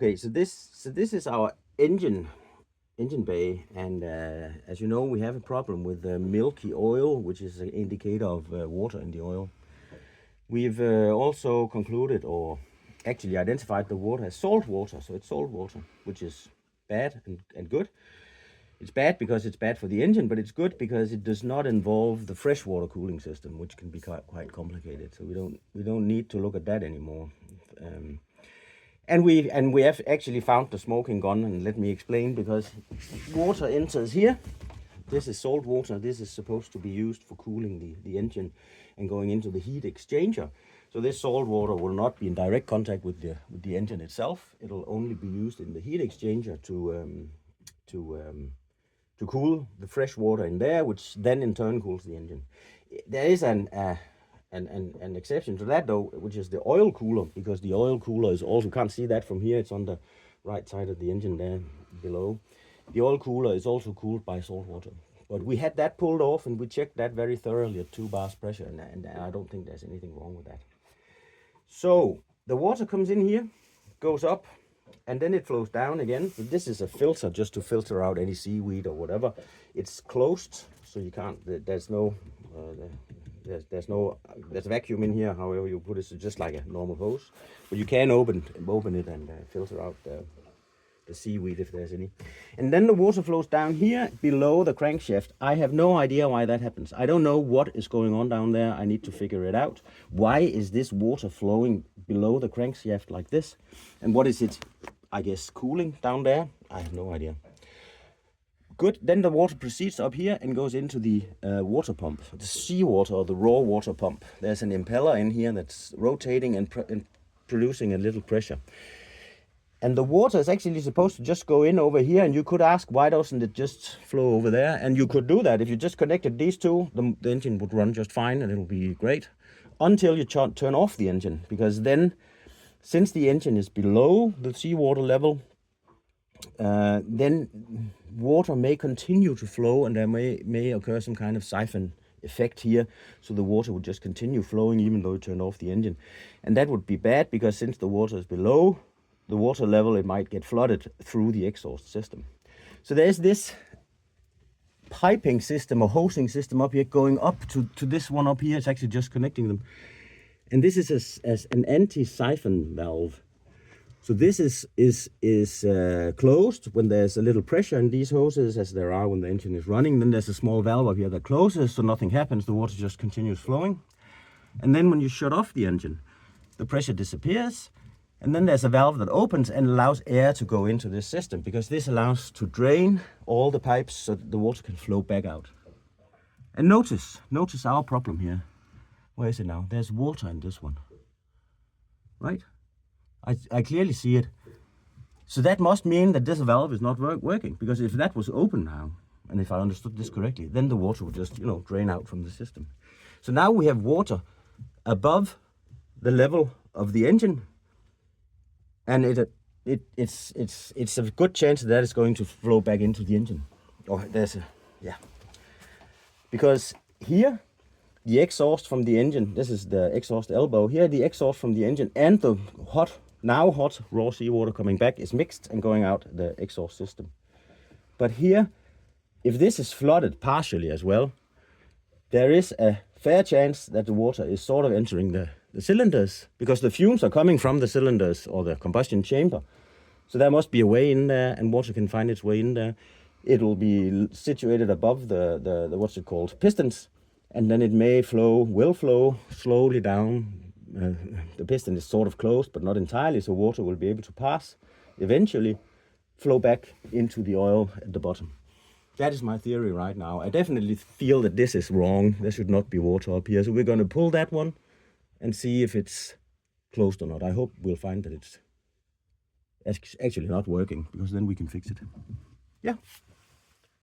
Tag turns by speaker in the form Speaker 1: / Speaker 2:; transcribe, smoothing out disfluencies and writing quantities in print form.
Speaker 1: Okay, so this is our engine bay, and as you know, we have a problem with milky oil, which is an indicator of water in the oil. We've also concluded, or actually identified, the water as salt water. So it's salt water, which is bad and good. It's bad because it's bad for the engine, but it's good because it does not involve the freshwater cooling system, which can be quite complicated. So we don't need to look at that anymore. And we have actually found the smoking gun, and let me explain, because water enters here. This is salt water. This is supposed to be used for cooling the engine and going into the heat exchanger. So this salt water will not be in direct contact with the engine itself. It'll only be used in the heat exchanger to cool the fresh water in there, which then in turn cools the engine. There is an exception to that, though, which is the oil cooler, because the oil cooler is also, can't see that from here, it's on the right side of the engine there below. The oil cooler is also cooled by salt water. But we had that pulled off, and we checked that very thoroughly at 2 bars pressure, and I don't think there's anything wrong with that. So the water comes in here, goes up, and then it flows down again. So this is a filter just to filter out any seaweed or whatever. It's closed, so you can't, there's a vacuum in here, however you put it, so just like a normal hose. But you can open it and filter out the seaweed if there's any. And then the water flows down here below the crankshaft. I have no idea why that happens. I don't know what is going on down there. I need to figure it out. Why is this water flowing below the crankshaft like this? And what is it, I guess, cooling down there? I have no idea. Good, then the water proceeds up here and goes into the water pump, the seawater or the raw water pump. There's an impeller in here that's rotating and producing a little pressure. And the water is actually supposed to just go in over here, and you could ask, why doesn't it just flow over there? And you could do that. If you just connected these two, the engine would run just fine and it'll be great. Until you turn off the engine, because then, since the engine is below the seawater level, then water may continue to flow, and there may occur some kind of siphon effect here, so the water would just continue flowing even though you turn off the engine. And that would be bad, because since the water is below the water level, it might get flooded through the exhaust system. So there's this piping system or hosing system up here going up to this one up here. It's actually just connecting them. And this is as an anti-siphon valve. So this is closed when there's a little pressure in these hoses, as there are when the engine is running. Then there's a small valve up here that closes, so nothing happens. The water just continues flowing. And then when you shut off the engine, the pressure disappears. And then there's a valve that opens and allows air to go into this system, because this allows to drain all the pipes so that the water can flow back out. And notice our problem here. Where is it now? There's water in this one, right? I clearly see it. So that must mean that this valve is not working, because if that was open now, and if I understood this correctly, then the water would just, drain out from the system. So now we have water above the level of the engine, and it's a good chance that it's going to flow back into the engine. Because here, the exhaust from the engine, this is the exhaust elbow, here the exhaust from the engine and the now hot raw seawater coming back is mixed and going out the exhaust system. But here, if this is flooded partially as well, there is a fair chance that the water is sort of entering the cylinders, because the fumes are coming from the cylinders or the combustion chamber. So there must be a way in there, and water can find its way in there. It will be situated above the what's it called, pistons, and then it will flow slowly down. The piston is sort of closed, but not entirely, so water will be able to pass, eventually flow back into the oil at the bottom. That is my theory right now. I definitely feel that this is wrong. There should not be water up here. So we're going to pull that one and see if it's closed or not. I hope we'll find that it's actually not working, because then we can fix it. Yeah.